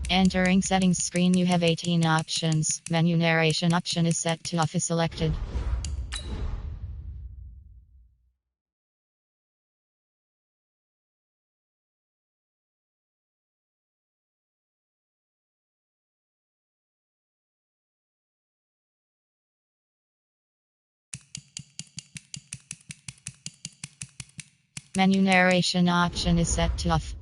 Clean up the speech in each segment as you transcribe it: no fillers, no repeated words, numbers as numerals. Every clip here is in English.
Entering settings screen, you have 18 options. Menu narration option is set to off is selected. Menu narration option is set to off.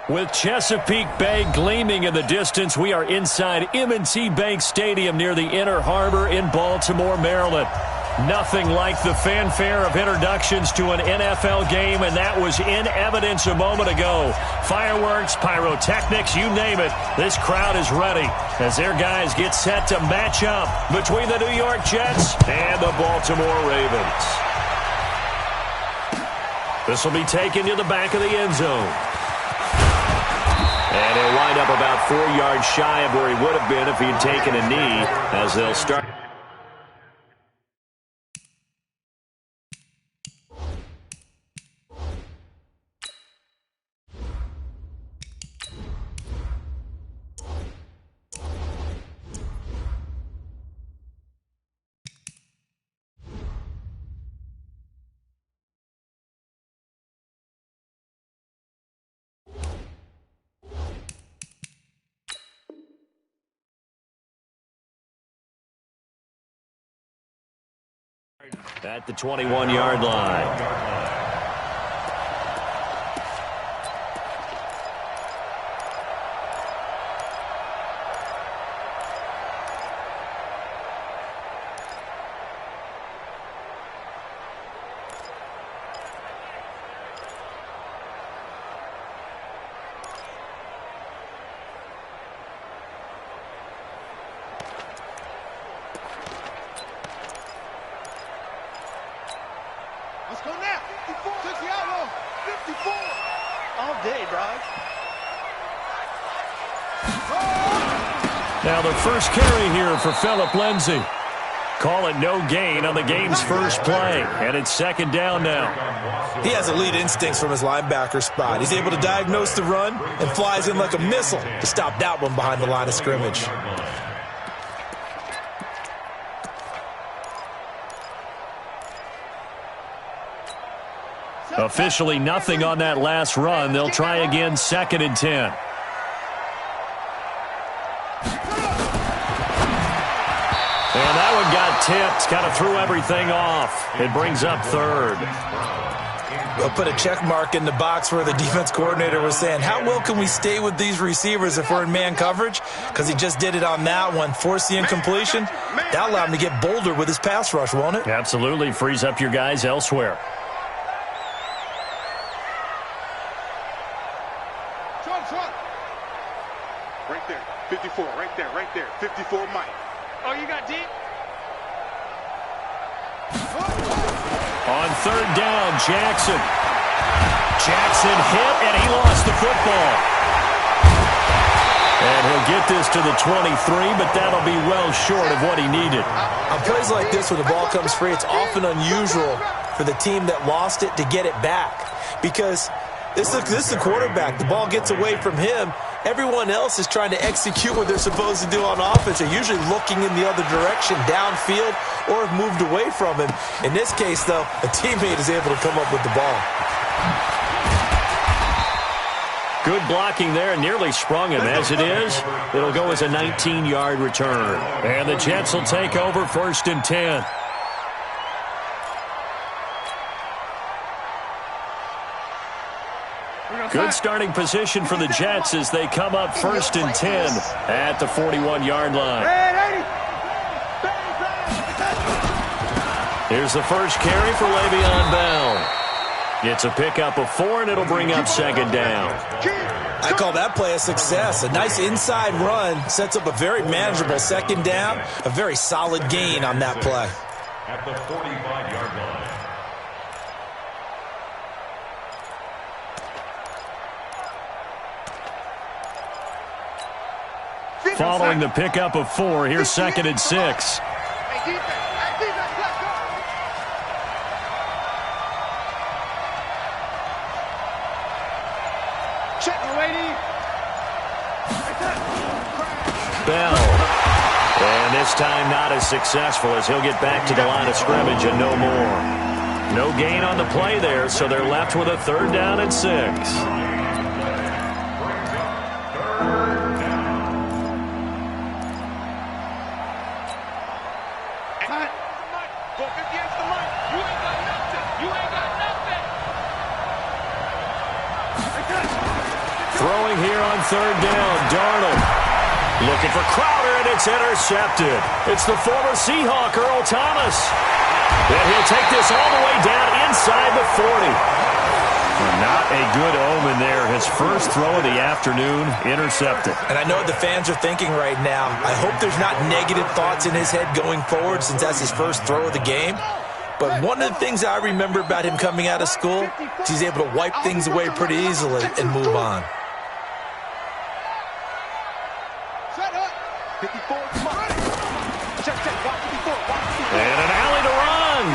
With Chesapeake Bay gleaming in the distance, we are inside M&T Bank Stadium near the Inner Harbor in Baltimore, Maryland. Nothing like the fanfare of introductions to an NFL game, and that was in evidence a moment ago. Fireworks, pyrotechnics, you name it. This crowd is ready as their guys get set to match up between the New York Jets and the Baltimore Ravens. This will be taken to the back of the end zone. And he'll wind up about 4 yards shy of where he would have been if he'd taken a knee, as they'll start. At the 21-yard line. Let's go now. 54. Took the outlaw. 54. All day, dog. Now the first carry here for Phillip Lindsay. Call it no gain on the game's first play. And it's second down now. He has elite instincts from his linebacker spot. He's able to diagnose the run and flies in like a missile to stop that one behind the line of scrimmage. Officially nothing on that last run. They'll try again, second and 10. And that one got tipped. Kind of threw everything off. It brings up third. We'll put a check mark in the box where the defense coordinator was saying, how well can we stay with these receivers if we're in man coverage? Because he just did it on that one. Force the incompletion. That'll allow him to get bolder with his pass rush, won't it? Absolutely. Frees up your guys elsewhere. Right there. 54. Right there. Right there. 54 Mike. Oh, you got deep? On third down, Jackson. Jackson hit, and he lost the football. And he'll get this to the 23, but that'll be well short of what he needed. On plays like this where the ball comes free, it's often unusual for the team that lost it to get it back. Because this is the quarterback. The ball gets away from him. Everyone else is trying to execute what they're supposed to do on offense. They're usually looking in the other direction, downfield, or have moved away from him. In this case, though, a teammate is able to come up with the ball. Good blocking there, nearly sprung him. As it is, it'll go as a 19-yard return. And the Jets will take over first and 10. Good starting position for the Jets as they come up first and 10 at the 41-yard line. Here's the first carry for Le'Veon Bell. It's a pickup of 4, and it'll bring up second down. I call that play a success. A nice inside run sets up a very manageable second down, a very solid gain on that play. At the 45-yard line. Following the pickup of 4, here's second and 6. Bell. And this time not as successful as he'll get back to the line of scrimmage and no more. No gain on the play there, so they're left with a third down and 6. Throwing here on third down, Darnold. Looking for Crowder, and it's intercepted. It's the former Seahawk, Earl Thomas. And he'll take this all the way down inside the 40. Not a good omen there. His first throw of the afternoon, intercepted. And I know what the fans are thinking right now. I hope there's not negative thoughts in his head going forward since that's his first throw of the game. But one of the things I remember about him coming out of school is he's able to wipe things away pretty easily and move on. And an alley to run.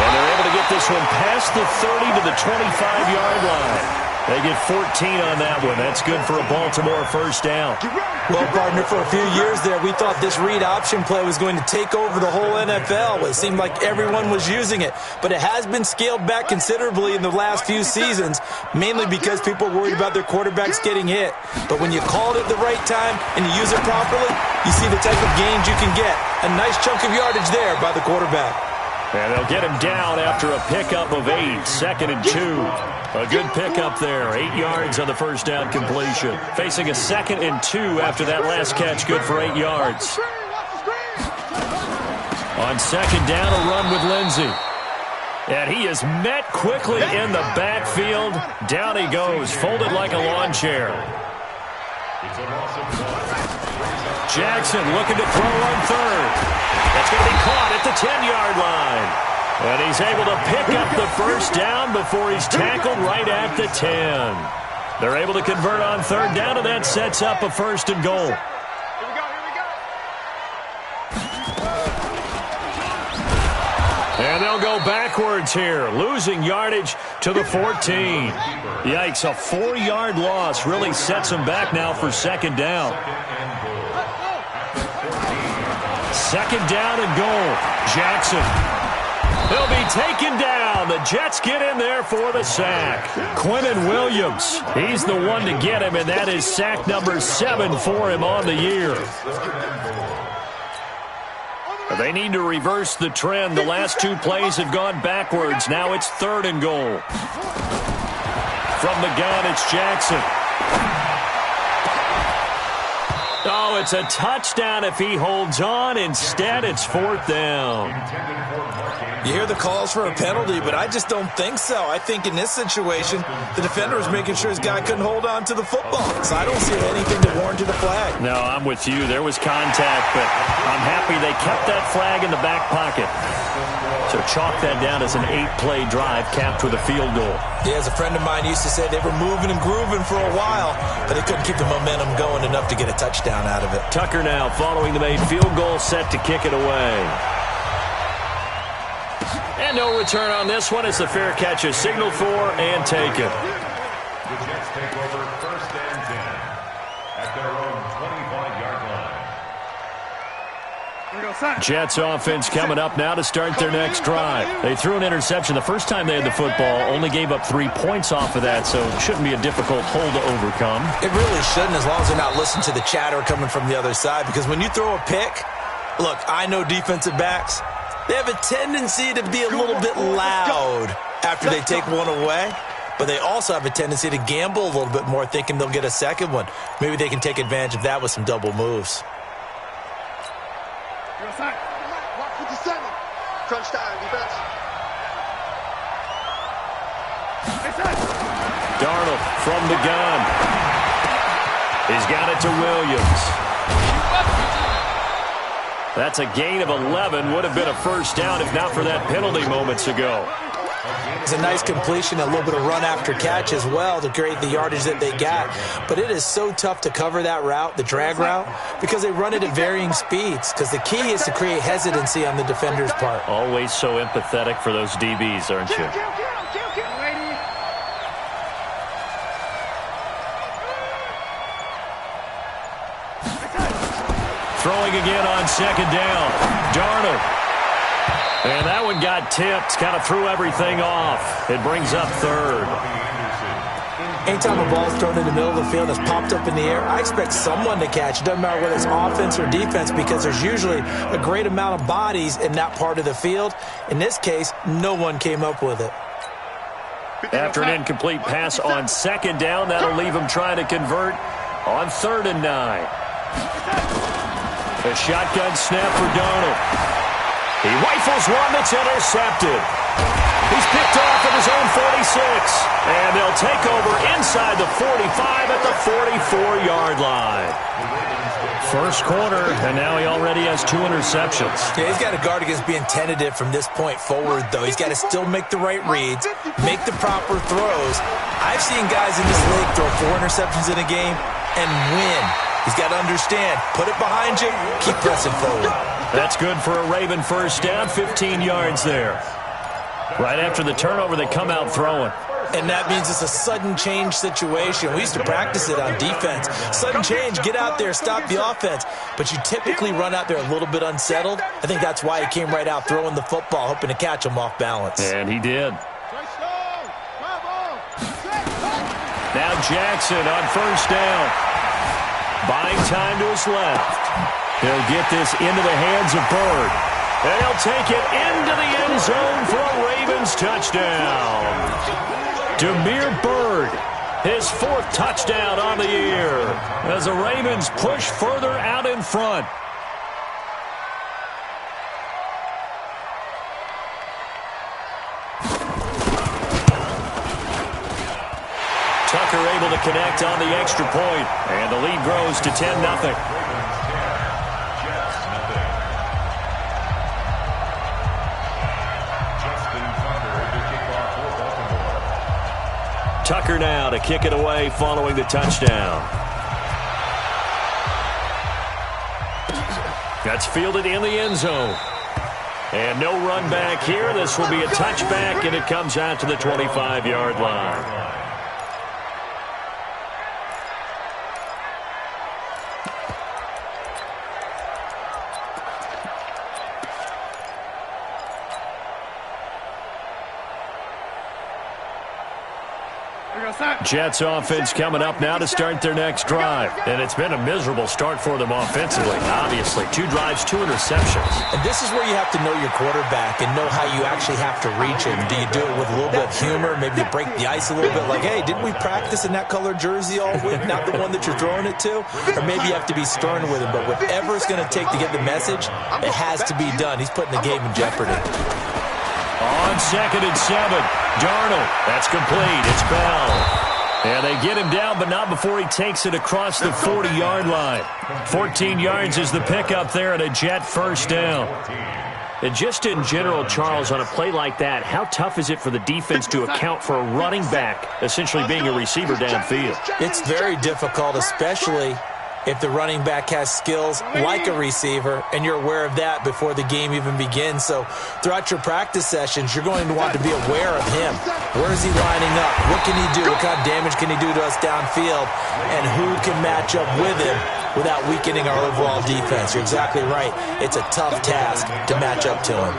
And they're able to get this one past the 30 to the 25-yard line. They get 14 on that one. That's good for a Baltimore first down. Well, partner, for a few years there, we thought this read option play was going to take over the whole NFL. It seemed like everyone was using it. But it has been scaled back considerably in the last few seasons, mainly because people are worried about their quarterbacks getting hit. But when you call it at the right time and you use it properly, you see the type of gains you can get. A nice chunk of yardage there by the quarterback. And they'll get him down after a pickup of 8, 2nd and 2. A good pickup there, 8 yards on the first down completion. Facing a 2nd and 2 after that last catch, good for 8 yards. On 2nd down, a run with Lindsey. And he is met quickly in the backfield. Down he goes, folded like a lawn chair. Jackson looking to throw on third. That's going to be caught at the 10-yard line. And he's able to pick up the first down before he's tackled right at the 10. They're able to convert on third down, and that sets up a 1st and goal. And they'll go backwards here, losing yardage to the 14. Yikes, a 4-yard loss really sets them back now for 2nd down. 2nd down and goal. Jackson. He'll be taken down. The Jets get in there for the sack. Quinnen Williams, he's the one to get him, and that is sack number 7 for him on the year. They need to reverse the trend. The last 2 plays have gone backwards. Now it's 3rd and goal. From the gun, it's Jackson. Oh, it's a touchdown if he holds on. Instead, it's 4th down. You hear the calls for a penalty, but I just don't think so. I think in this situation, the defender was making sure his guy couldn't hold on to the football. So I don't see anything to warrant a flag. No, I'm with you. There was contact, but I'm happy they kept that flag in the back pocket. So chalk that down as an 8-play drive capped with a field goal. Yeah, as a friend of mine used to say, they were moving and grooving for a while, but they couldn't keep the momentum going enough to get a touchdown out of it. Tucker now following the made field goal, set to kick it away. And no return on this one. It's the fair catch is signaled for and taken. The Jets take over 1st and 10 at their own 25-yard line. Jets offense coming up now to start their next drive. They threw an interception the first time they had the football, only gave up 3 points off of that, so it shouldn't be a difficult hole to overcome. It really shouldn't, as long as they're not listening to the chatter coming from the other side, because when you throw a pick, look, I know defensive backs, they have a tendency to be a little bit loud after they take one away, but they also have a tendency to gamble a little bit more, thinking they'll get a second one. Maybe they can take advantage of that with some double moves. Crunch time, defense. Darnold from the gun. He's got it to Williams. That's a gain of 11. Would have been a first down if not for that penalty moments ago. It's a nice completion, a little bit of run after catch as well to create the yardage that they got. But it is so tough to cover that route, the drag route, because they run it at varying speeds. Because the key is to create hesitancy on the defender's part. Always so empathetic for those DBs, aren't you? Throwing again on 2nd down. Darnold. And that one got tipped, kind of threw everything off. It brings up 3rd. Anytime a ball's thrown in the middle of the field that's popped up in the air, I expect someone to catch. It doesn't matter whether it's offense or defense, because there's usually a great amount of bodies in that part of the field. In this case, no one came up with it. After an incomplete pass on second down, that'll leave him trying to convert on 3rd and 9. A shotgun snap for Darnold. He rifles one that's intercepted. He's picked off at his own 46. And they'll take over inside the 45 at the 44-yard line. First quarter, and now he already has 2 interceptions. Yeah, he's got to guard against being tentative from this point forward, though. He's got to still make the right reads, make the proper throws. I've seen guys in this league throw 4 interceptions in a game and win. He's got to understand, put it behind you, keep pressing forward. That's good for a Raven first down, 15 yards there. Right after the turnover, they come out throwing. And that means it's a sudden change situation. We used to practice it on defense. Sudden change, get out there, stop the offense. But you typically run out there a little bit unsettled. I think that's why he came right out throwing the football, hoping to catch him off balance. And he did. Now Jackson on first down. Buying time to his left. He'll get this into the hands of Byrd. And he'll take it into the end zone for a Ravens touchdown. Damiere Byrd, his 4th touchdown on the year as the Ravens push further out in front. Tucker able to connect on the extra point, and the lead grows to 10-0. Tucker now to kick it away following the touchdown. That's fielded in the end zone. And no run back here. This will be a touchback, and it comes out to the 25-yard line. Jets offense coming up now to start their next drive. And it's been a miserable start for them offensively. Obviously, 2 drives, 2 interceptions. And this is where you have to know your quarterback and know how you actually have to reach him. Do you do it with a little bit of humor? Maybe you break the ice a little bit like, hey, didn't we practice in that color jersey all week? Not the one that you're throwing it to? Or maybe you have to be stern with him. But whatever it's going to take to get the message, it has to be done. He's putting the game in jeopardy. On 2nd and 7, Darnold. That's complete. It's Bell. And they get him down, but not before he takes it across the 40-yard line. 14 yards is the pickup there and a Jet first down. And just in general, Charles, on a play like that, how tough is it for the defense to account for a running back essentially being a receiver downfield? It's very difficult, especially if the running back has skills like a receiver, and you're aware of that before the game even begins. So throughout your practice sessions, you're going to want to be aware of him. Where is he lining up? What can he do? What kind of damage can he do to us downfield? And who can match up with him without weakening our overall defense? You're exactly right. It's a tough task to match up to him.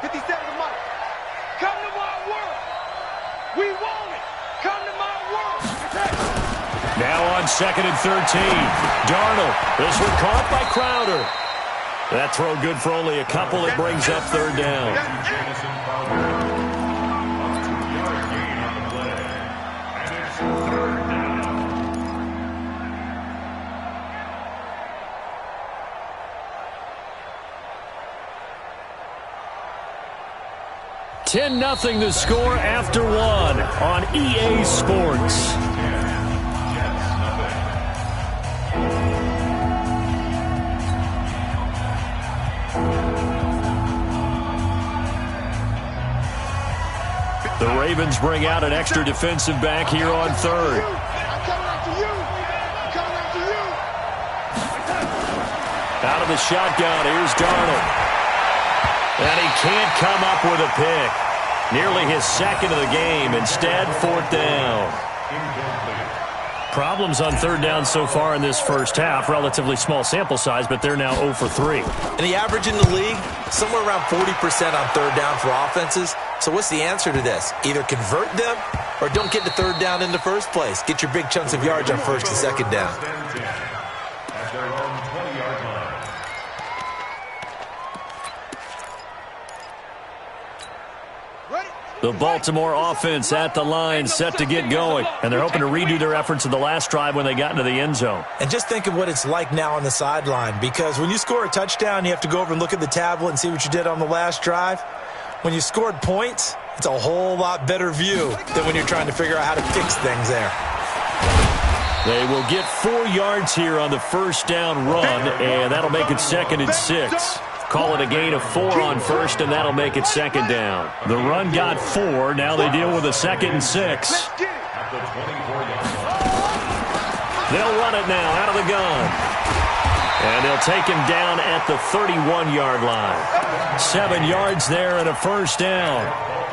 Get the set of the mic. Come to my world. We want it. Come to my world. Now on 2nd and 13, Darnold. This one caught by Crowder. That throw good for only a couple. It brings up 3rd down. $10-0 the score after 1 on EA Sports. The Ravens bring out an extra defensive back here on 3rd. Out of the shotgun, here's Darnold. And he can't come up with a pick. Nearly his second of the game. Instead, fourth down. Problems on third down so far in this first half. Relatively small sample size, but they're now 0 for 3. And the average in the league, somewhere around 40% on third down for offenses. So what's the answer to this? Either convert them or don't get to third down in the first place. Get your big chunks of yards on first and second down. At their own 20-yard line. The Baltimore offense at the line, set to get going. And they're hoping to redo their efforts in the last drive when they got into the end zone. And just think of what it's like now on the sideline, because when you score a touchdown, you have to go over and look at the tablet and see what you did on the last drive. When you scored points, it's a whole lot better view than when you're trying to figure out how to fix things there. They will get 4 yards here on the first down run, and that'll make it 2nd and 6. Call it a gain of 4 on first, and that'll make it 2nd down. The run got 4. Now they deal with a 2nd and 6. They'll run it now out of the gun. And they'll take him down at the 31-yard line. 7 yards there and a first down.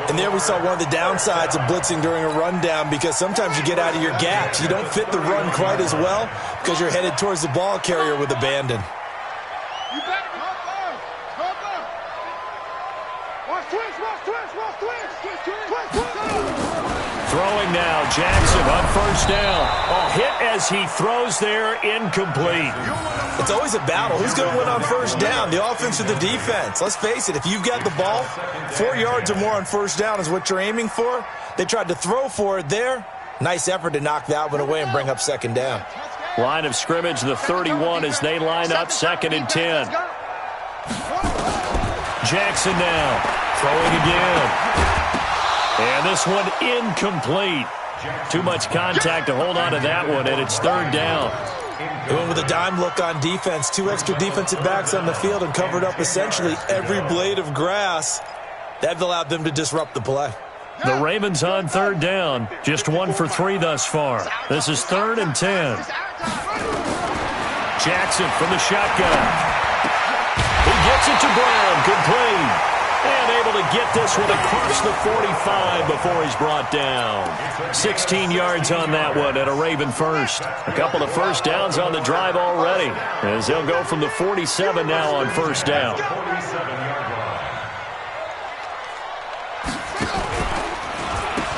And there we saw one of the downsides of blitzing during a rundown, because sometimes you get out of your gaps. You don't fit the run quite as well because you're headed towards the ball carrier with abandon. Throwing now, Jackson on first down. A hit as he throws there, incomplete. It's always a battle. Who's going to win on first down, the offense or the defense? Let's face it, if you've got the ball, 4 yards or more on first down is what you're aiming for. They tried to throw for it there. Nice effort to knock that one away and bring up 2nd down. Line of scrimmage, the 31 as they line up 2nd and 10. Jackson now, throwing again. And this one incomplete. Too much contact to hold on to that one, and it's 3rd down. They went with a dime look on defense. 2 extra defensive backs on the field and covered up essentially every blade of grass. That allowed them to disrupt the play. The Ravens on 3rd down. Just 1 for 3 thus far. This is 3rd and 10. Jackson from the shotgun. He gets it to Brown. Complete. And able to get this one across the 45 before he's brought down. 16 yards on that one at a Raven first. A couple of first downs on the drive already, as they'll go from the 47 now on first down.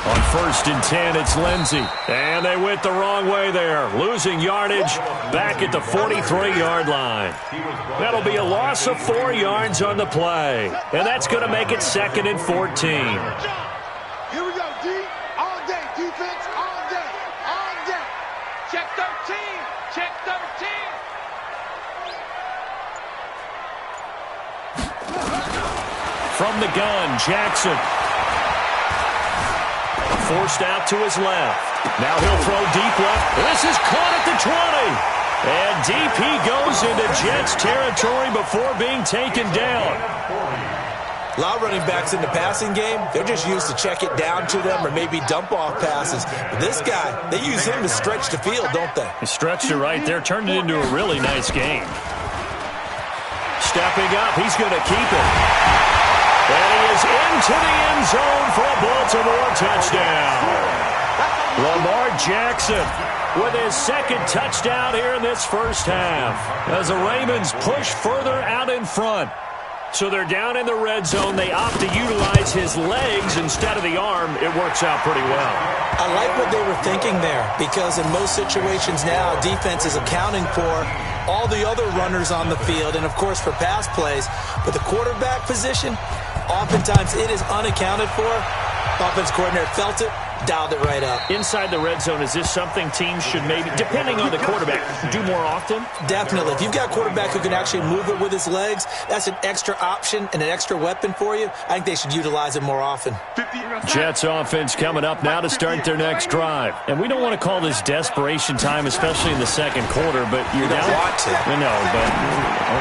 On 1st and 10, it's Lindsey. And they went the wrong way there. Losing yardage back at the 43-yard line. That'll be a loss of 4 yards on the play. And that's going to make it 2nd and 14. Here we go, D. All day. Defense, all day. All day. Check 13. Check 13. From the gun, Jackson. Forced out to his left. Now he'll throw deep left. This is caught at the 20. And DP goes into Jets territory before being taken down. A lot of running backs in the passing game, they're just used to check it down to them or maybe dump off passes. But this guy, they use him to stretch the field, don't they? He stretched it right there, turned it into a really nice game. Stepping up, he's going to keep it. And he is into the end zone for a Baltimore touchdown. Lamar Jackson with his 2nd touchdown here in this first half, as the Ravens push further out in front. So they're down in the red zone. They opt to utilize his legs instead of the arm. It works out pretty well. I like what they were thinking there, because in most situations now, defense is accounting for all the other runners on the field and, of course, for pass plays. But the quarterback position, oftentimes it is unaccounted for. Offense coordinator felt it, dialed it right up. Inside the red zone, is this something teams should maybe, depending on the quarterback, do more often? Definitely. If you've got a quarterback who can actually move it with his legs, that's an extra option and an extra weapon for you. I think they should utilize it more often. Jets offense coming up now to start their next drive. And we don't want to call this desperation time, especially in the second quarter, but you're down. Don't want to. No, but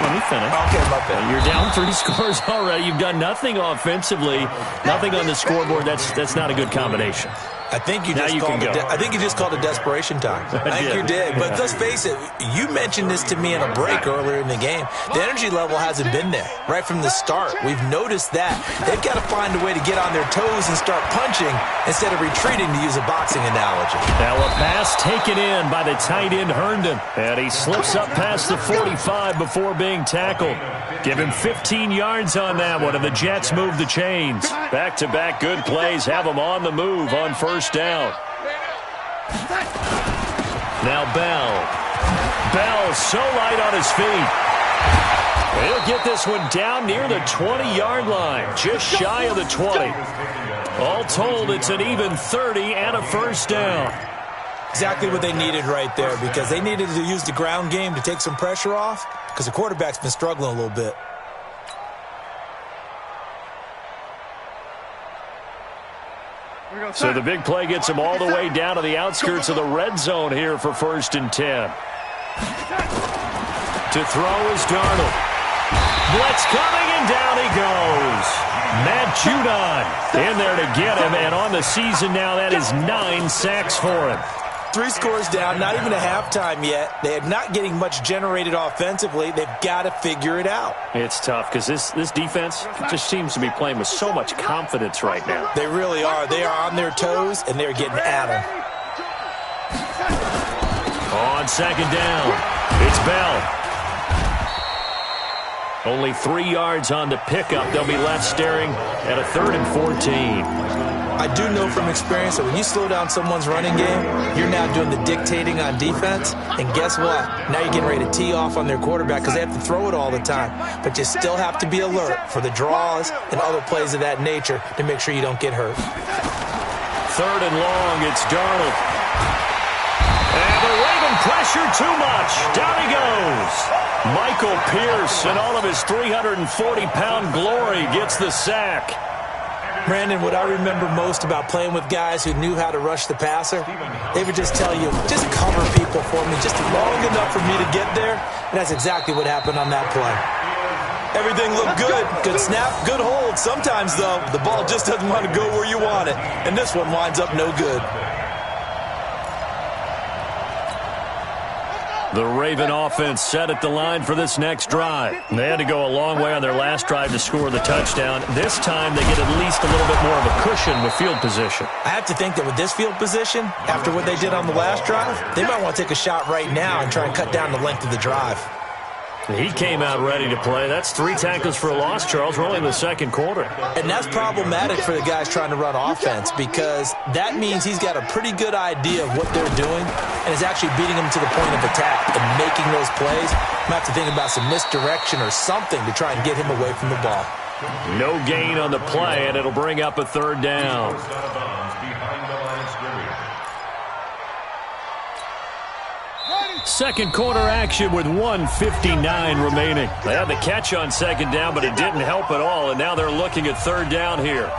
let me finish. Okay, my bad. You're down 3 scores already. You've done nothing offensively, nothing on the scoreboard. That's not a good combination. I think you Now just you called can it. go. I think you just called it desperation time. I think you did. But let's face it. You mentioned this to me in a break earlier in the game. The energy level hasn't been there right from the start. We've noticed that. They've got to find a way to get on their toes and start punching instead of retreating, to use a boxing analogy. Now a pass taken in by the tight end Herndon. And he slips up past the 45 before being tackled. Give him 15 yards on that one, and the Jets move the chains. Back-to-back good plays have them on the move on first down. Now Bell. Bell so light on his feet. He'll get this one down near the 20-yard line, just shy of the 20. All told, it's an even 30 and a first down. Exactly what they needed right there, because they needed to use the ground game to take some pressure off, because the quarterback's been struggling a little bit. So the big play gets him all the way down to the outskirts of the red zone here for 1st and 10. To throw is Darnold. Blitz coming, and down he goes. Matt Judon in there to get him, and on the season now, that is 9 sacks for him. 3 scores down, not even a halftime yet. They are not getting much generated offensively. They've got to figure it out. It's tough because this defense just seems to be playing with so much confidence right now. They really are. They are on their toes, and they're getting at them. On 2nd down, it's Bell. Only 3 yards on the pickup. They'll be left staring at a 3rd and 14. I do know from experience that when you slow down someone's running game, you're now doing the dictating on defense. And guess what? Now you're getting ready to tee off on their quarterback because they have to throw it all the time. But you still have to be alert for the draws and other plays of that nature to make sure you don't get hurt. 3rd and long, it's Darnold. And the Raven pressure too much. Down he goes. Michael Pierce, in all of his 340-pound glory, gets the sack. Brandon, what I remember most about playing with guys who knew how to rush the passer, they would just tell you, just cover people for me, just long enough for me to get there. And that's exactly what happened on that play. Everything looked good. Good snap, good hold. Sometimes, though, the ball just doesn't want to go where you want it. And this one winds up no good. The Raven offense set at the line for this next drive. They had to go a long way on their last drive to score the touchdown. This time they get at least a little bit more of a cushion with field position. I have to think that with this field position, after what they did on the last drive, they might want to take a shot right now and try and cut down the length of the drive. He came out ready to play. That's 3 tackles for a loss, Charles. We're only in the 2nd quarter. And that's problematic for the guys trying to run offense, because that means he's got a pretty good idea of what they're doing and is actually beating them to the point of attack and making those plays. I'm have to think about some misdirection or something to try and get him away from the ball. No gain on the play, and it'll bring up a 3rd down. Second quarter action with 1:59 remaining. They had the catch on 2nd down, but it didn't help at all, and now they're looking at 3rd down here.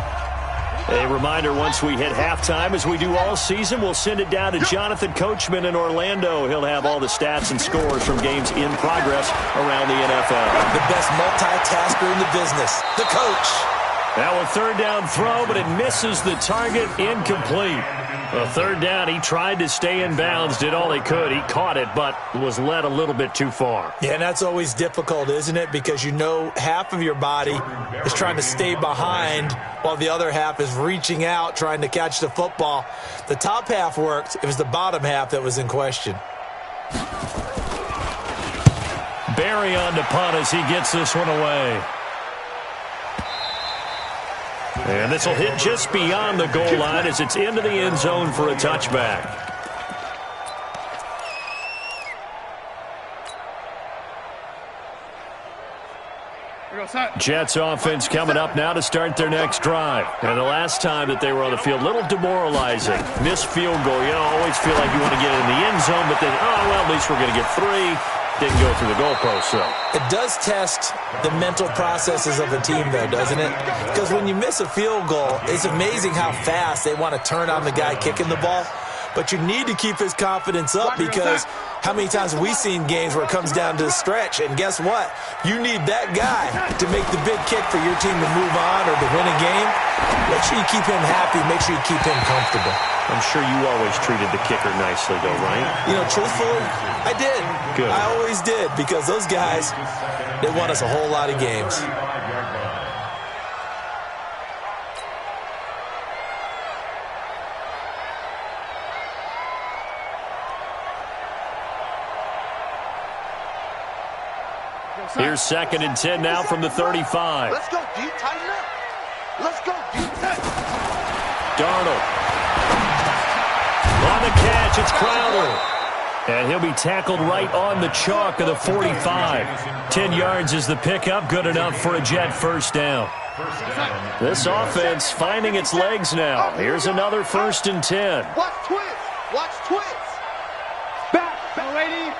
A reminder, once we hit halftime, as we do all season, we'll send it down to Jonathan Coachman in Orlando. He'll have all the stats and scores from games in progress around the NFL. The best multitasker in the business, the coach. Now a 3rd down throw, but it misses the target, incomplete. A 3rd down, he tried to stay in bounds, did all he could. He caught it, but was led a little bit too far. Yeah, and that's always difficult, isn't it? Because you know half of your body is trying to stay behind while the other half is reaching out, trying to catch the football. The top half worked. It was the bottom half that was in question. Barry on to punt as he gets this one away. And this will hit just beyond the goal line as it's into the end zone for a touchback. Jets offense coming up now to start their next drive. And the last time that they were on the field, a little demoralizing. Missed field goal. You know, always feel like you want to get in the end zone, but then, oh, well, at least we're going to get 3. Didn't go through the goalpost, though. It does test the mental processes of a team, though, doesn't it? Because when you miss a field goal, it's amazing how fast they want to turn on the guy kicking the ball. But you need to keep his confidence up, because How many times have we seen games where it comes down to the stretch, and guess what? You need that guy to make the big kick for your team to move on or to win a game. Make sure you keep him happy. Make sure you keep him comfortable. I'm sure you always treated the kicker nicely, though, right? You know, truthfully, I did. Good. I always did, because those guys, they won us a whole lot of games. Here's 2nd and 10 now from the 35. Let's go, D. Tighten up. Let's go, D. Darnold. On the catch, it's Crowder. And he'll be tackled right on the chalk of the 45. 10 yards is the pickup, good enough for a Jet first down. This offense finding its legs now. Here's another 1st and 10. Watch twist. Watch twist. Back, lady.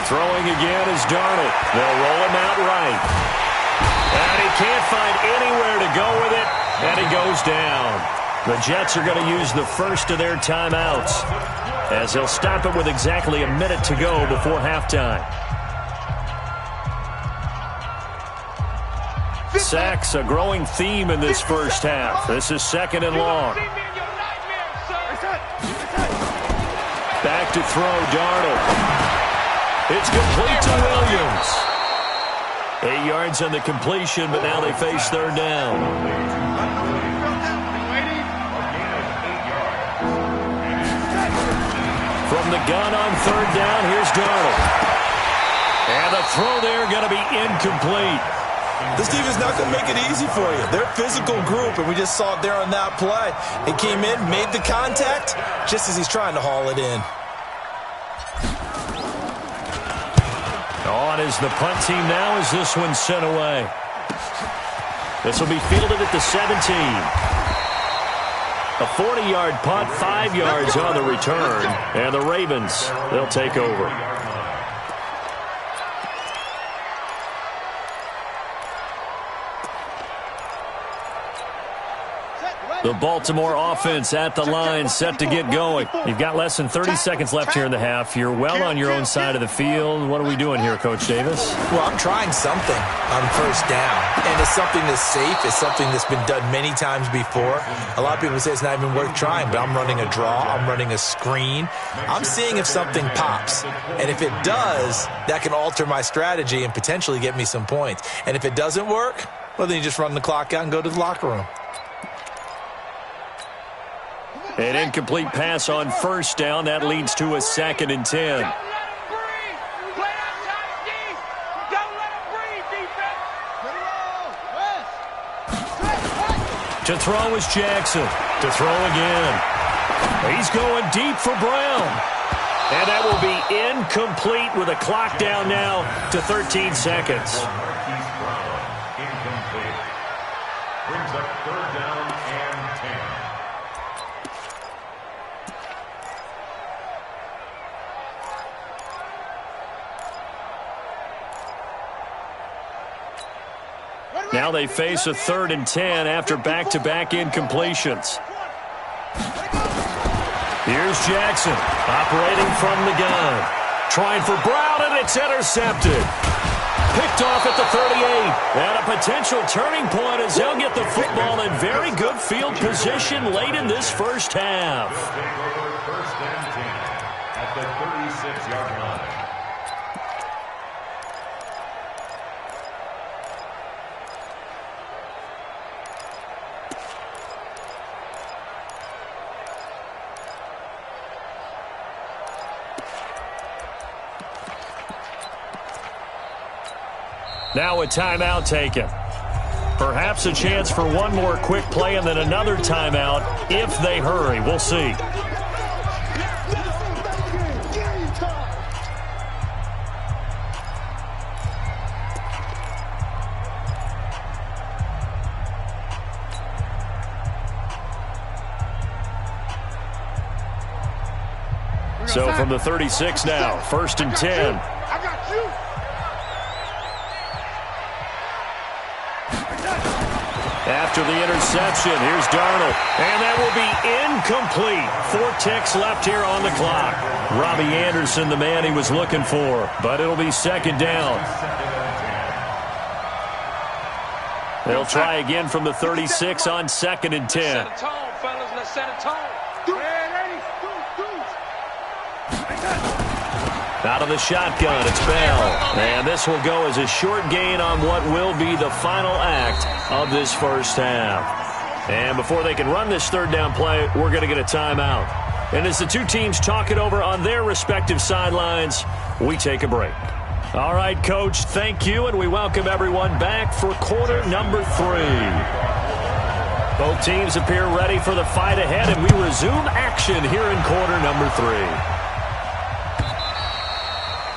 Throwing again is Darnold. They'll roll him out right. And he can't find anywhere to go with it, and he goes down. The Jets are going to use the first of their timeouts, as they'll stop it with exactly a minute to go before halftime. Sacks, a growing theme in this first half. This is 2nd and long. Back to throw, Darnold. It's complete to Williams. 8 yards on the completion, but now they face 3rd down. From the gun on 3rd down, here's Darnold. And the throw there going to be incomplete. This defense not going to make it easy for you. They're a physical group, and we just saw it there on that play. He came in, made the contact, just as he's trying to haul it in. On is the punt team now as this one's sent away. This will be fielded at the 17. A 40-yard punt, 5 yards on the return. And the Ravens, they'll take over. The Baltimore offense at the line, set to get going. You've got less than 30 seconds left here in the half. You're well on your own side of the field. What are we doing here, Coach Davis? Well, I'm trying something on 1st down, and it's something that's safe. It's something that's been done many times before. A lot of people say it's not even worth trying, but I'm running a draw. I'm running a screen. I'm seeing if something pops, and if it does, that can alter my strategy and potentially get me some points. And if it doesn't work, well, then you just run the clock out and go to the locker room. An incomplete pass on 1st down. That leads to a 2nd and 10. To throw is Jackson. To throw again. He's going deep for Brown. And that will be incomplete with a clock down now to 13 seconds. Incomplete. Brings up 3rd down and 10. Now they face a 3rd and 10 after back-to-back incompletions. Here's Jackson operating from the gun. Trying for Brown, and it's intercepted. Picked off at the 38. And a potential turning point as they'll get the football in very good field position late in this first half. Take over 1st and 10 at the 36-yard line. Now a timeout taken. Perhaps a chance for one more quick play and then another timeout if they hurry. We'll see. So from the 36 now, 1st and 10. I got you. after the interception. Here's Darnold. And that will be incomplete. 4 ticks left here on the clock. Robbie Anderson, the man he was looking for. But it'll be second down. They'll try again from the 36 on 2nd and 10. Set a tone, fellas. Let's set a tone. Out of the shotgun, it's Bell. And this will go as a short gain on what will be the final act of this first half. And before they can run this third down play, we're going to get a timeout. And as the two teams talk it over on their respective sidelines, we take a break. All right, Coach, thank you, and we welcome everyone back for quarter number 3. Both teams appear ready for the fight ahead, and we resume action here in quarter number 3.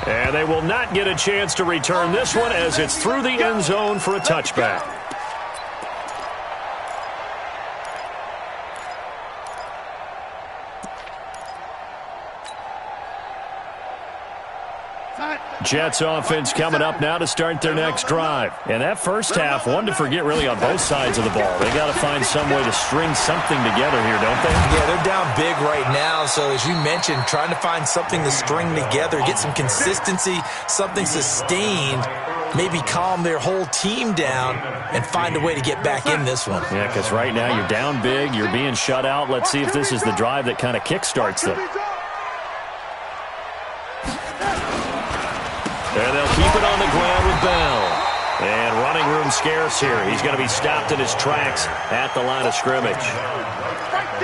And they will not get a chance to return this one as it's through the end zone for a touchback. Jets offense coming up now to start their next drive. And that first half, one to forget really on both sides of the ball. They got to find some way to string something together here, don't they? Yeah, they're down big right now. So as you mentioned, trying to find something to string together, get some consistency, something sustained, maybe calm their whole team down and find a way to get back in this one. Yeah, because right now you're down big, you're being shut out. Let's see if this is the drive that kind of kickstarts them. And they'll keep it on the ground with Bell. And running room scarce here. He's going to be stopped in his tracks at the line of scrimmage.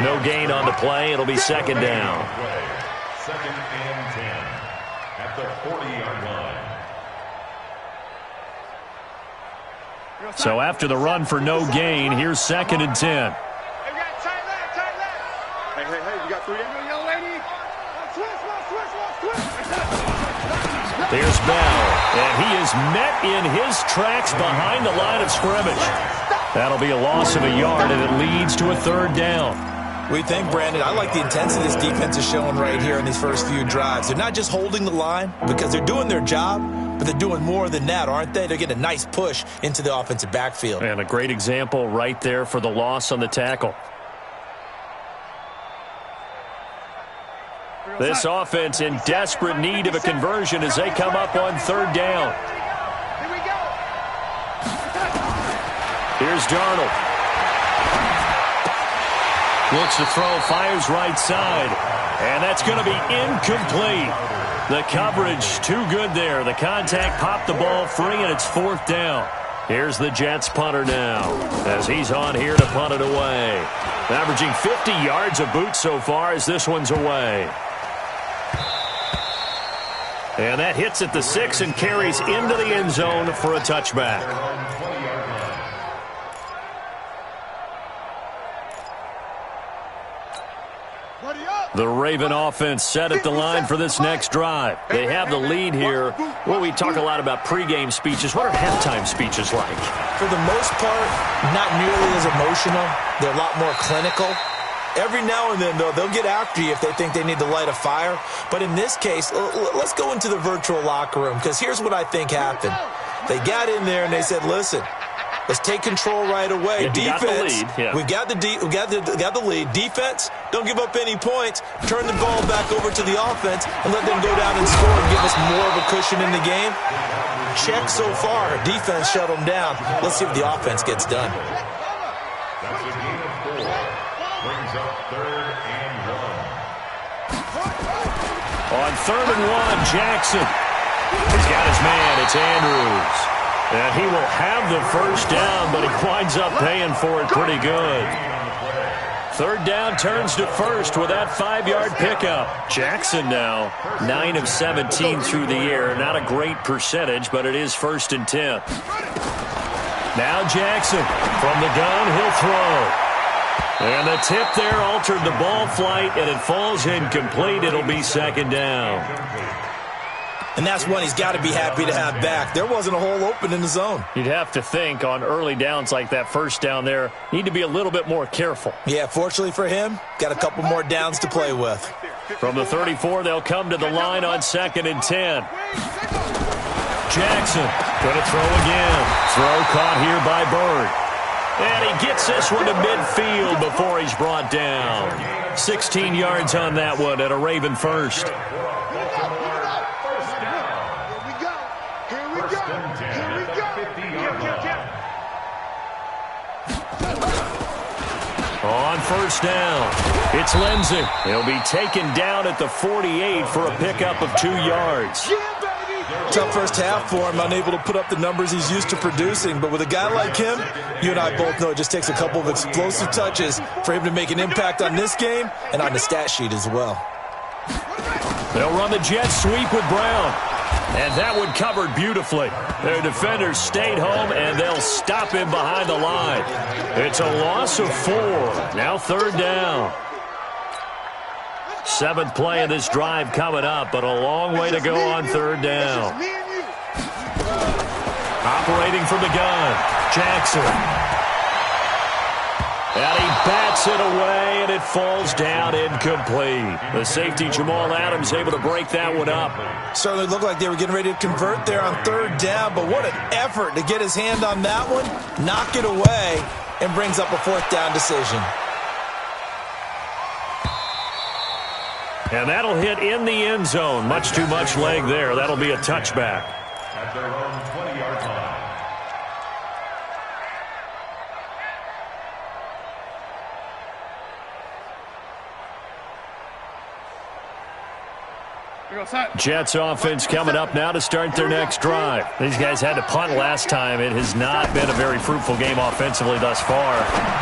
No gain on the play. It'll be second down. Second and 10 at the 40-yard line. So after the run for no gain, here's second and 10. Hey, we got tight leg. Hey, you got 3 young lady. Switch. There's Bell, and he is met in his tracks behind the line of scrimmage. That'll be a loss of a yard, and it leads to a third down. We think, Brandon, I like the intensity this defense is showing right here in these first few drives. They're not just holding the line because they're doing their job, but they're doing more than that, aren't they? They're getting a nice push into the offensive backfield. And a great example right there for the loss on the tackle. This offense in desperate need of a conversion as they come up on third down. Here we go. Here's Darnold. Looks to throw, fires right side. And that's going to be incomplete. The coverage too good there. The contact popped the ball free, and it's fourth down. Here's the Jets punter now as he's on here to punt it away. Averaging 50 yards a boot so far as this one's away. And that hits at the 6 and carries into the end zone for a touchback. The Raven offense set at the line for this next drive. They have the lead here. Well, we talk a lot about pregame speeches. What are halftime speeches like? For the most part, not nearly as emotional. They're a lot more clinical. Every now and then, though, they'll get after you if they think they need to light a fire. But in this case, let's go into the virtual locker room, because here's what I think happened. They got in there and they said, listen, let's take control right away. Defense, we got the lead. Defense, don't give up any points. Turn the ball back over to the offense and let them go down and score and give us more of a cushion in the game. Check so far. Defense shut them down. Let's see if the offense gets done. That's a gain of 4. Brings up 3rd and 1. On 3rd and 1, Jackson. He's got his man. It's Andrews. And he will have the first down, but he winds up paying for it pretty good. 3rd down turns to first with that 5-yard pickup. Jackson now 9 of 17 through the air. Not a great percentage, but it is 1st and 10. Now Jackson from the gun, he'll throw. And the tip there altered the ball flight, and it falls incomplete. It'll be 2nd down. And that's one he's got to be happy to have back. There wasn't a hole open in the zone. You'd have to think on early downs like that first down there, need to be a little bit more careful. Yeah, fortunately for him, got a couple more downs to play with. From the 34, they'll come to the line on 2nd and 10. Jackson going to throw again. Throw caught here by Bird. And he gets this one to midfield before he's brought down. 16 yards on that one at a Raven first. On first down, it's Lindsey. He'll be taken down at the 48 for a pickup of 2 yards. Tough first half for him, unable to put up the numbers he's used to producing. But with a guy like him, you and I both know it just takes a couple of explosive touches for him to make an impact on this game and on the stat sheet as well. They'll run the jet sweep with Brown. And that one covered beautifully. Their defenders stayed home, and they'll stop him behind the line. It's a loss of 4. Now third down. 7th play of this drive coming up, but a long way to go on third down. Operating from the gun, Jackson. And he bats it away, and it falls down incomplete. The safety, Jamal Adams, able to break that one up. Certainly looked like they were getting ready to convert there on third down, but what an effort to get his hand on that one, knock it away, and brings up a 4th down decision. And that'll hit in the end zone. Much too much leg there. That'll be a touchback. At their own 20-yard line. Jets offense coming up now to start their next drive. These guys had to punt last time. It has not been a very fruitful game offensively thus far.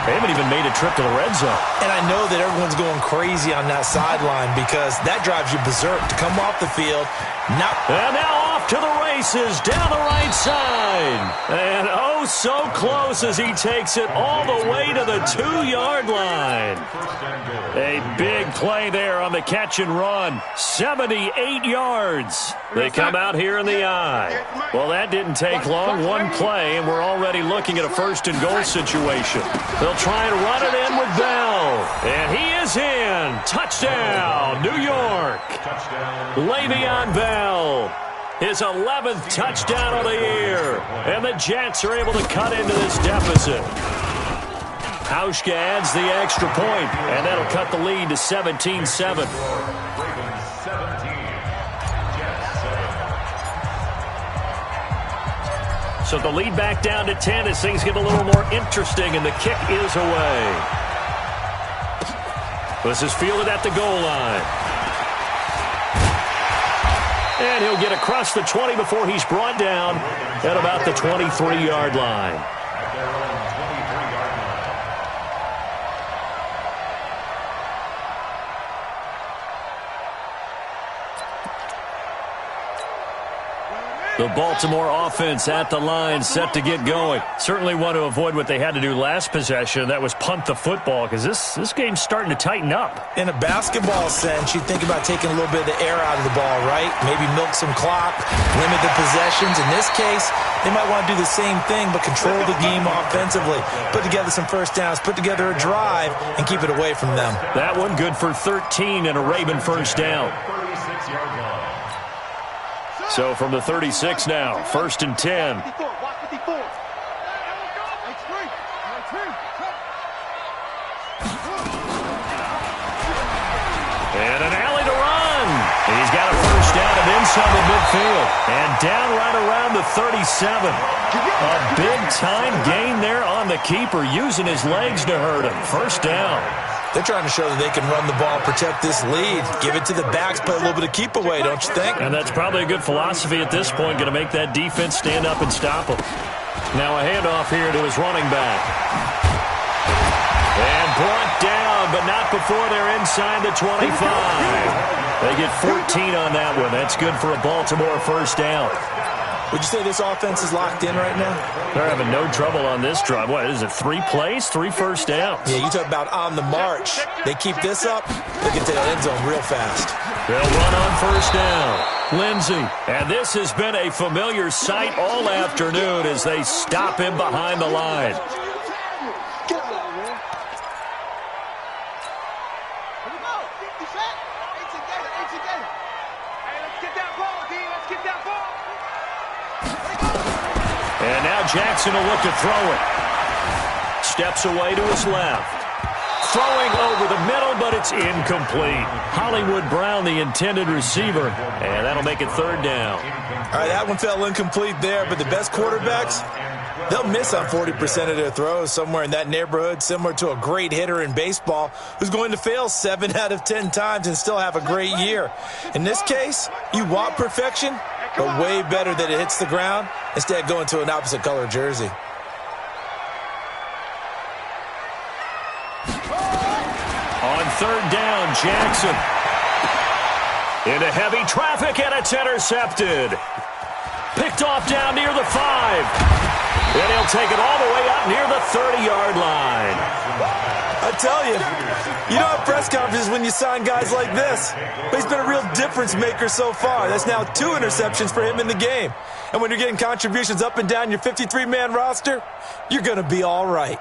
They haven't even made a trip to the red zone. And I know that everyone's going crazy on that sideline because that drives you berserk to come off the field. And now off to the races down the right side. And oh, so close as he takes it all the way to the 2-yard line. A big play there on the catch and run. 78 yards. They come out here in the eye. Well, that didn't take long. One play, and we're already looking at a 1st and goal situation. They'll try and run it in with Bell. And he is in. Touchdown, New York. Le'Veon Bell. His 11th touchdown of the year. And the Jets are able to cut into this deficit. Hauschka adds the extra point, and that'll cut the lead to 17-7. So the lead back down to 10 as things get a little more interesting, and the kick is away. This is fielded at the goal line. And he'll get across the 20 before he's brought down at about the 23-yard line. The Baltimore offense at the line, set to get going. Certainly want to avoid what they had to do last possession. That was punt the football, because this game's starting to tighten up. In a basketball sense, you think about taking a little bit of the air out of the ball, right? Maybe milk some clock, limit the possessions. In this case, they might want to do the same thing, but control the game offensively. Put together some first downs, put together a drive, and keep it away from them. That one good for 13 and a Raven first down. So from the 36 now, 1st and 10. And an alley to run. He's got a first down and inside the midfield. And down right around the 37. A big-time gain there on the keeper, using his legs to hurt him. First down. They're trying to show that they can run the ball, protect this lead, give it to the backs, play a little bit of keep away, don't you think? And that's probably a good philosophy at this point, going to make that defense stand up and stop them. Now a handoff here to his running back. And brought down, but not before they're inside the 25. They get 14 on that one. That's good for a Baltimore first down. Would you say this offense is locked in right now? They're having no trouble on this drive. What is it, 3 plays, 3 first downs? Yeah, you talk about on the march. They keep this up, they get to the end zone real fast. They'll run on first down. Lindsey. And this has been a familiar sight all afternoon as they stop him behind the line. And now Jackson will look to throw it. steps away to his left. Throwing over the middle, but it's incomplete. Hollywood Brown, the intended receiver, and that'll make it third down. All right, that one fell incomplete there, but the best quarterbacks, they'll miss on 40% of their throws, somewhere in that neighborhood, similar to a great hitter in baseball who's going to fail 7 out of 10 times and still have a great year. In this case, you want perfection, but way better that it hits the ground instead of going to an opposite color jersey. On third down, Jackson. Into heavy traffic, and it's intercepted. Picked off down near the 5. And he'll take it all the way up near the 30-yard line. I tell you don't have press conferences when you sign guys like this. But he's been a real difference maker so far. That's now 2 interceptions for him in the game. And when you're getting contributions up and down your 53-man roster, you're going to be all right.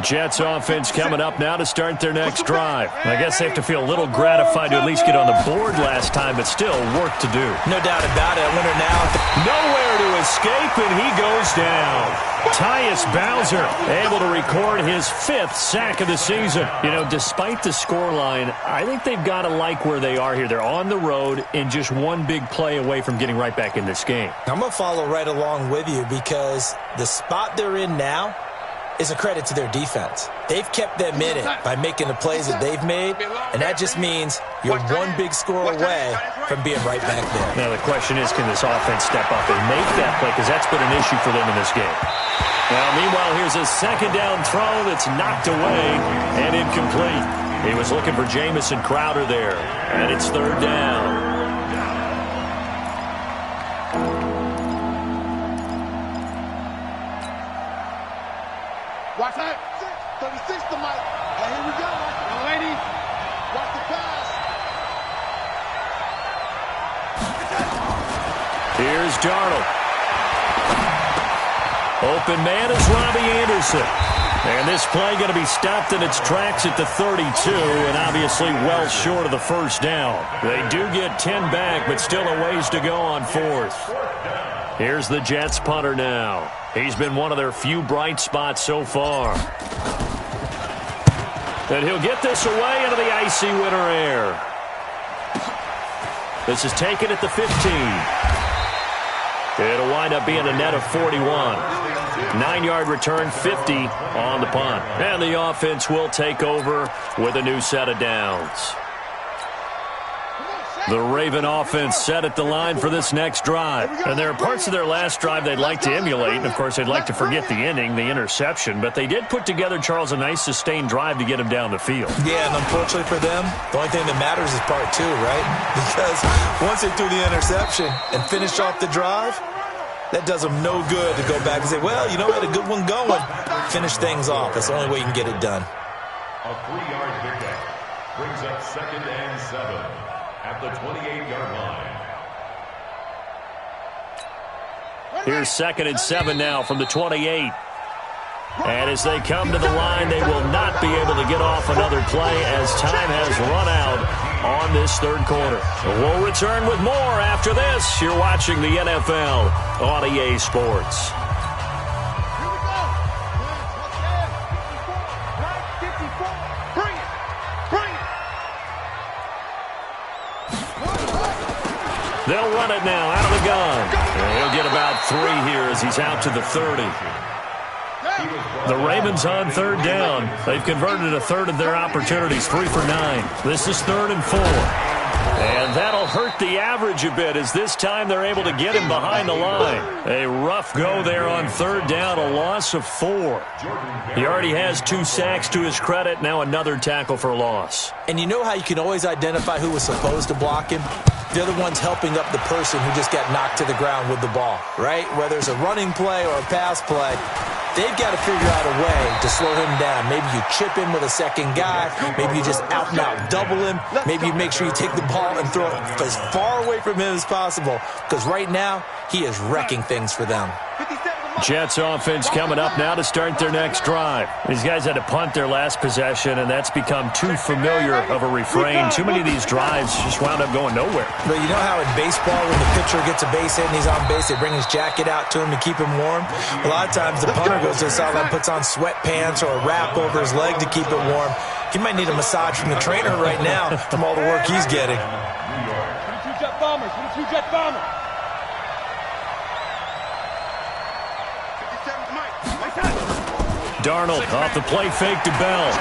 Jets offense coming up now to start their next drive. I guess they have to feel a little gratified to at least get on the board last time, but still work to do. No doubt about it. I wonder now. Nowhere to escape, and he goes down. Tyus Bowser able to record his 5th sack of the season. You know, despite the scoreline, I think they've got to like where they are here. They're on the road and just one big play away from getting right back in this game. I'm going to follow right along with you because the spot they're in now is a credit to their defense. They've kept them in it by making the plays that they've made, and that just means you're one big score away from being right back there. Now the question is, can this offense step up and make that play? Because that's been an issue for them in this game. Now, meanwhile, here's a second down throw that's knocked away and incomplete. He was looking for Jamison Crowder there, and it's third down. Watch that. 36 to Mike. And here we go. Lady. Watch the pass. Here's Darnold. Open man is Robbie Anderson. And this play going to be stopped in its tracks at the 32, and obviously well short of the first down. They do get 10 back, but still a ways to go on 4th. Here's the Jets punter now. He's been one of their few bright spots so far. And he'll get this away into the icy winter air. This is taken at the 15. It'll wind up being a net of 41. 9-yard return, 50 on the punt. And the offense will take over with a new set of downs. The Raven offense set at the line for this next drive. And there are parts of their last drive they'd like to emulate. And, of course, they'd like to forget the ending, the interception. But they did put together, Charles, a nice sustained drive to get him down the field. Yeah, and unfortunately for them, the only thing that matters is part 2, right? Because once they threw the interception and finished off the drive, that does them no good to go back and say, well, you know, we had a good one going. Finish things off. That's the only way you can get it done. A 3-yard pickup brings up 2nd and 7. At the 28-yard line. Here's 2nd and 7 now from the 28. And as they come to the line, they will not be able to get off another play as time has run out on this third quarter. We'll return with more after this. You're watching the NFL on EA Sports. They'll run it now out of the gun. And he'll get about 3 here as he's out to the 30. The Ravens on third down. They've converted a third of their opportunities, 3 for 9. This is 3rd and 4. And that'll hurt the average a bit as this time they're able to get him behind the line. A rough go there on third down, a loss of 4. He already has 2 sacks to his credit, now another tackle for loss. And you know how you can always identify who was supposed to block him? They're the ones helping up the person who just got knocked to the ground with the ball, right? Whether it's a running play or a pass play, they've got to figure out a way to slow him down. Maybe you chip him with a second guy. Maybe you just out and out double him. Maybe you make sure you take the ball and throw it as far away from him as possible, because right now he is wrecking things for them. Jets offense coming up now to start their next drive. These guys had to punt their last possession, and that's become too familiar of a refrain. Too many of these drives just wound up going nowhere. But you know how in baseball, when the pitcher gets a base hit and he's on base, they bring his jacket out to him to keep him warm? A lot of times the punter goes to the sideline, puts on sweatpants or a wrap over his leg to keep it warm. He might need a massage from the trainer right now from all the work he's getting. 22 Jet Bombers, 22 Jet Bombers. Darnold off the play fake to Bell.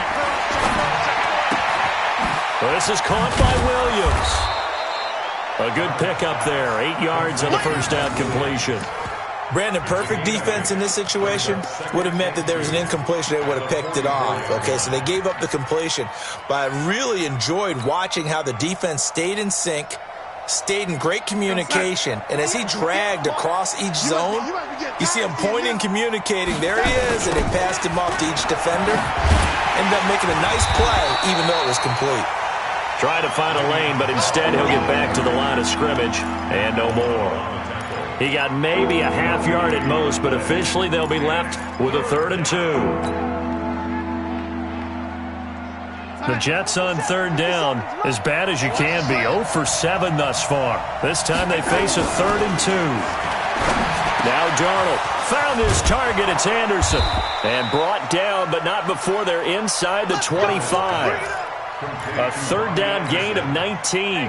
This is caught by Williams. A good pickup there. 8 yards on the first down completion. Brandon, perfect defense in this situation would have meant that there was an incompletion. They would have picked it off. Okay, so they gave up the completion. But I really enjoyed watching how the defense stayed in sync, stayed in great communication, and as he dragged across each zone, you see him pointing, communicating. There he is, and they passed him off to each defender. Ended up making a nice play, even though it was complete. Trying to find a lane, but instead he'll get back to the line of scrimmage, and no more. He got maybe a half yard at most, but officially they'll be left with a 3rd and 2. The Jets on 3rd down, as bad as you can be. 0 for 7 thus far. This time they face a 3rd and 2. Now Darnold found his target. It's Anderson. And brought down, but not before they're inside the 25. A 3rd down gain of 19.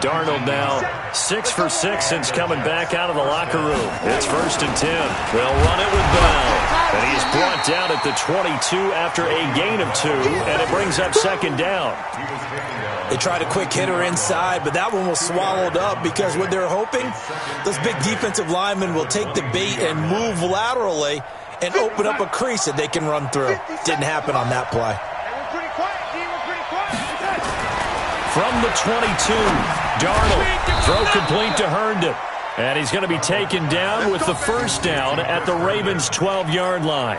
Darnold now 6 for 6 since coming back out of the locker room. It's 1st and 10. They'll run it with Bell. And he's brought down at the 22 after a gain of 2. And it brings up 2nd down. They tried a quick hitter inside, but that one was swallowed up because what they're hoping, those big defensive linemen will take the bait and move laterally and open up a crease that they can run through. Didn't happen on that play. From the 22, Darnold, throw complete to Herndon. And he's going to be taken down with the 1st down at the Ravens' 12-yard line.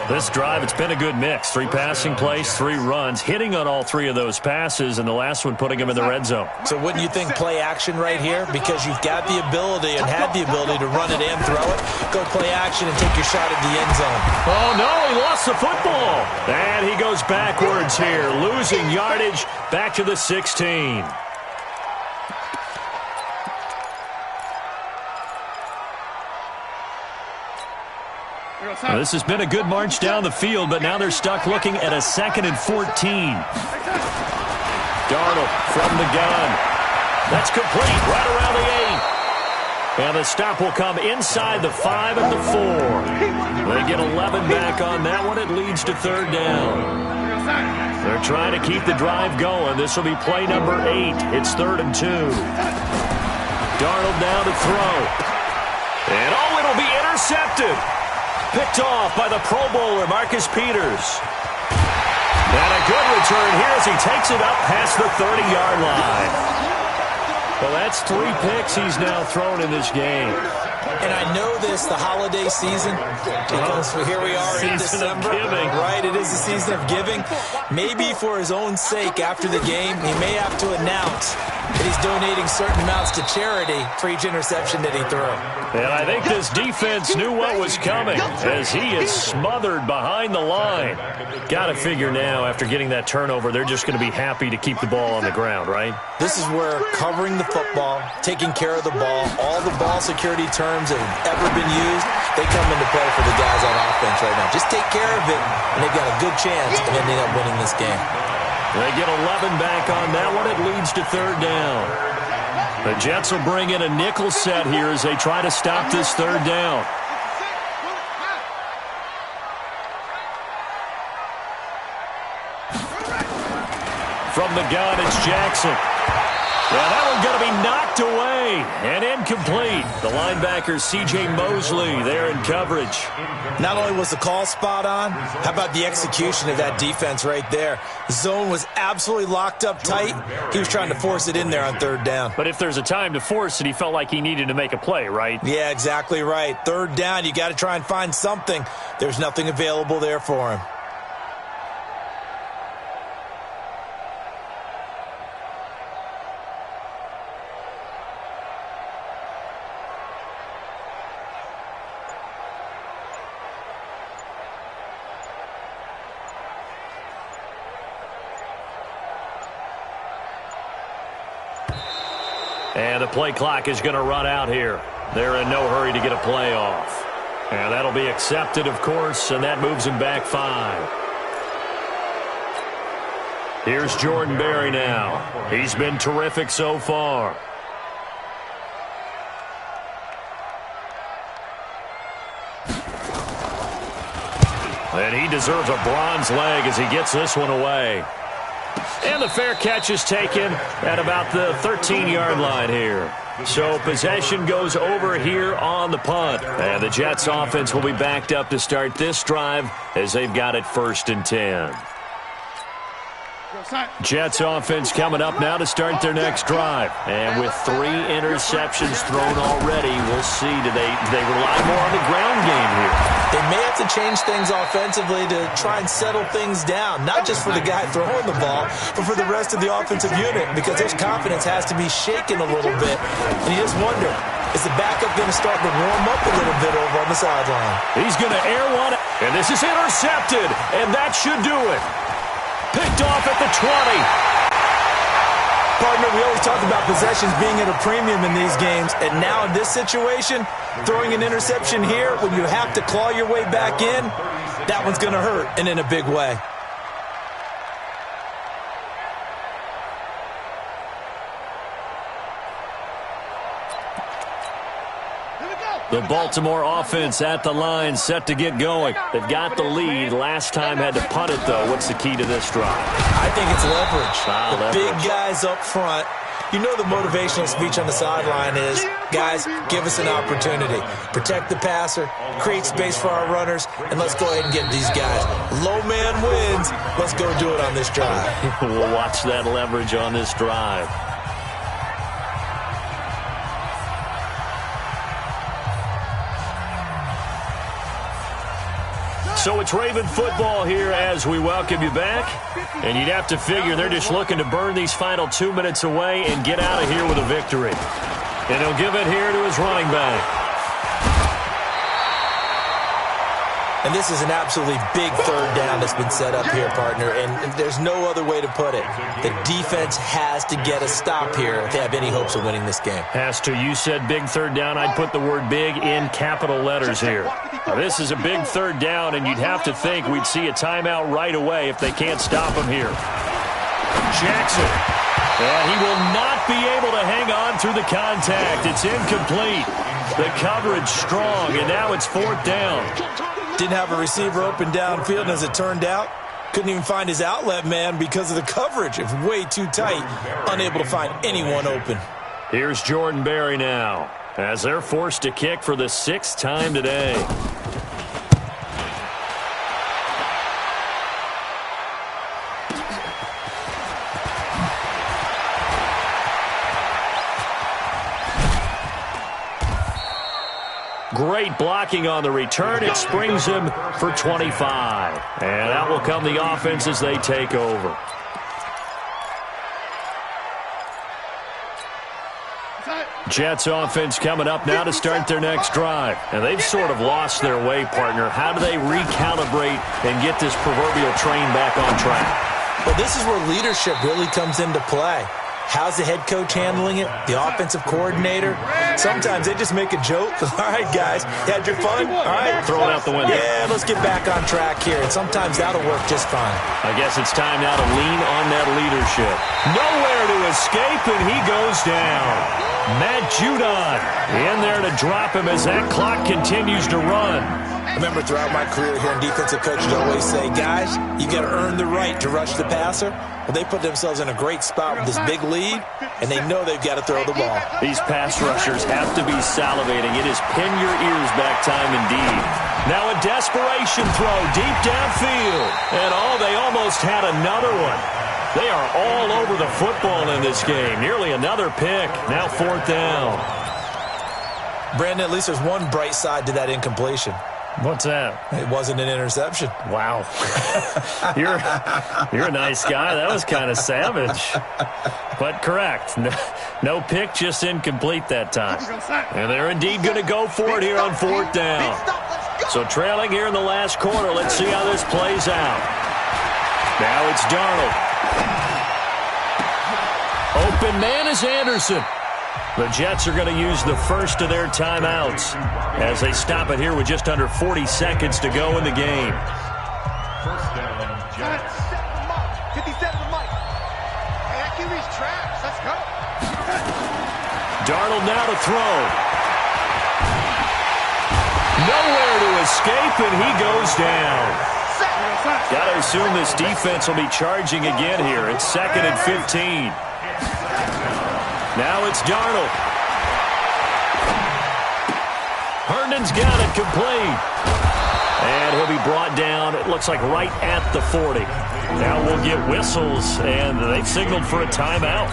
This drive, it's been a good mix. 3 passing plays, 3 runs, hitting on all 3 of those passes, and the last one putting him in the red zone. So wouldn't you think play action right here? Because you've got the ability and had the ability to run it and throw it. Go play action and take your shot at the end zone. Oh, no, he lost the football. And he goes backwards here, losing yardage back to the 16. Well, this has been a good march down the field, but now they're stuck looking at a 2nd and 14. Darnold from the gun. That's complete right around the 8. And the stop will come inside the 5 and the 4. They get 11 back on that one. It leads to 3rd down. They're trying to keep the drive going. This will be play number 8. It's 3rd and 2. Darnold now to throw. And oh, it'll be intercepted. Picked off by the Pro Bowler, Marcus Peters. And a good return here as he takes it up past the 30-yard line. Well, that's 3 picks he's now thrown in this game. And I know this, the holiday season, because here we are in December. Right, it is the season of giving. Maybe for his own sake after the game, he may have to announce that he's donating certain amounts to charity for each interception that he threw. And I think this defense knew what was coming as he is smothered behind the line. Got to figure now, after getting that turnover, they're just going to be happy to keep the ball on the ground, right? This is where covering the football, taking care of the ball, all the ball security terms that have ever been used, they come into play for the guys on offense right now. Just take care of it, and they've got a good chance of ending up winning this game. They get 11 back on that one. It leads to 3rd down. The Jets will bring in a nickel set here as they try to stop this 3rd down. From the gun, it's Jackson. Yeah, that one's going to be knocked away and incomplete. The linebacker, C.J. Mosley, there in coverage. Not only was the call spot on, how about the execution of that defense right there? The zone was absolutely locked up tight. He was trying to force it in there on 3rd down. But if there's a time to force it, he felt like he needed to make a play, right? Yeah, exactly right. 3rd down, you got to try and find something. There's nothing available there for him. And the play clock is going to run out here. They're in no hurry to get a play off. And that'll be accepted, of course, and that moves him back 5. Here's Jordan Berry now. He's been terrific so far. And he deserves a bronze leg as he gets this one away. And the fair catch is taken at about the 13-yard line here. So possession goes over here on the punt. And the Jets offense will be backed up to start this drive as they've got it 1st and 10. Jets offense coming up now to start their next drive. And with 3 interceptions thrown already, we'll see. Do they rely more on the ground game here? They may have to change things offensively to try and settle things down, not just for the guy throwing the ball, but for the rest of the offensive unit, because their confidence has to be shaken a little bit. And you just wonder, is the backup going to start to warm up a little bit over on the sideline? He's going to air one, and this is intercepted, and that should do it. Picked off at the 20. Partner, we always talk about possessions being at a premium in these games, and now in this situation, throwing an interception here when you have to claw your way back in, that one's going to hurt, and in a big way. The Baltimore offense at the line, set to get going. They've got the lead. Last time had to punt it, though. What's the key to this drive? I think it's leverage. Leverage. Big guys up front. You know the motivational speech on the sideline is, guys, give us an opportunity. Protect the passer, create space for our runners, and let's go ahead and get these guys. Low man wins. Let's go do it on this drive. We'll watch that leverage on this drive. So it's Raven football here as we welcome you back. And you'd have to figure they're just looking to burn these final 2 minutes away and get out of here with a victory. And he'll give it here to his running back. And this is an absolutely big 3rd down that's been set up here, partner, and there's no other way to put it. The defense has to get a stop here if they have any hopes of winning this game. Has to. You said big 3rd down. I'd put the word big in capital letters here. Now, this is a big 3rd down, and you'd have to think we'd see a timeout right away if they can't stop him here. Jackson. And he will not be able to hang on through the contact. It's incomplete. The coverage strong, and now it's 4th down. Didn't have a receiver open downfield, and as it turned out, couldn't even find his outlet man because of the coverage. It was way too tight, unable to find anyone open. Here's Jordan Berry now, as they're forced to kick for the 6th time today. Great blocking on the return. It springs him for 25. And out will come the offense as they take over. Jets offense coming up now to start their next drive. And they've sort of lost their way, partner. How do they recalibrate and get this proverbial train back on track? Well, this is where leadership really comes into play. How's the head coach handling it? The offensive coordinator? Sometimes they just make a joke. All right, guys, you had your fun? All right. Throw it out the window. Yeah, let's get back on track here. And sometimes that'll work just fine. I guess it's time now to lean on that leadership. Nowhere to escape, and he goes down. Matt Judon in there to drop him as that clock continues to run. I remember throughout my career hearing defensive coaches always say, guys, you got to earn the right to rush the passer. Well, they put themselves in a great spot with this big lead, and they know they've got to throw the ball. These pass rushers have to be salivating. It is pin your ears back time indeed. Now a desperation throw deep downfield. And they almost had another one. They are all over the football in this game. Nearly another pick. Now 4th down. Brandon, at least there's one bright side to that incompletion. What's that? It wasn't an interception. Wow. You're a nice guy. That was kind of savage. But correct. No pick, just incomplete that time. And they're indeed going to go for it here on 4th down. So trailing here in the last quarter. Let's see how this plays out. Now it's Darnold. Open man is Anderson. The Jets are going to use the first of their timeouts as they stop it here with just under 40 seconds to go in the game. First down, Jets. 57 to Mike. Hey, that QB's trash. Let's go. Darnold now to throw. Nowhere to escape, and he goes down. Got to assume this defense will be charging again here. It's 2nd and 15. Now it's Darnold. Herndon's got it complete. And he'll be brought down, it looks like right at the 40. Now we'll get whistles, and they've signaled for a timeout.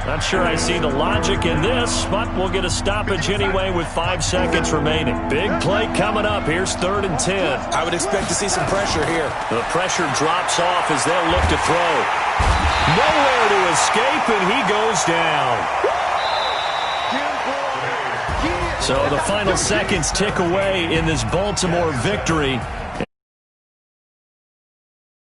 Not sure I see the logic in this, but we'll get a stoppage anyway with 5 seconds remaining. Big play coming up. Here's 3rd and 10. I would expect to see some pressure here. The pressure drops off as they'll look to throw. Nowhere to escape, and he goes down. So the final seconds tick away in this Baltimore victory.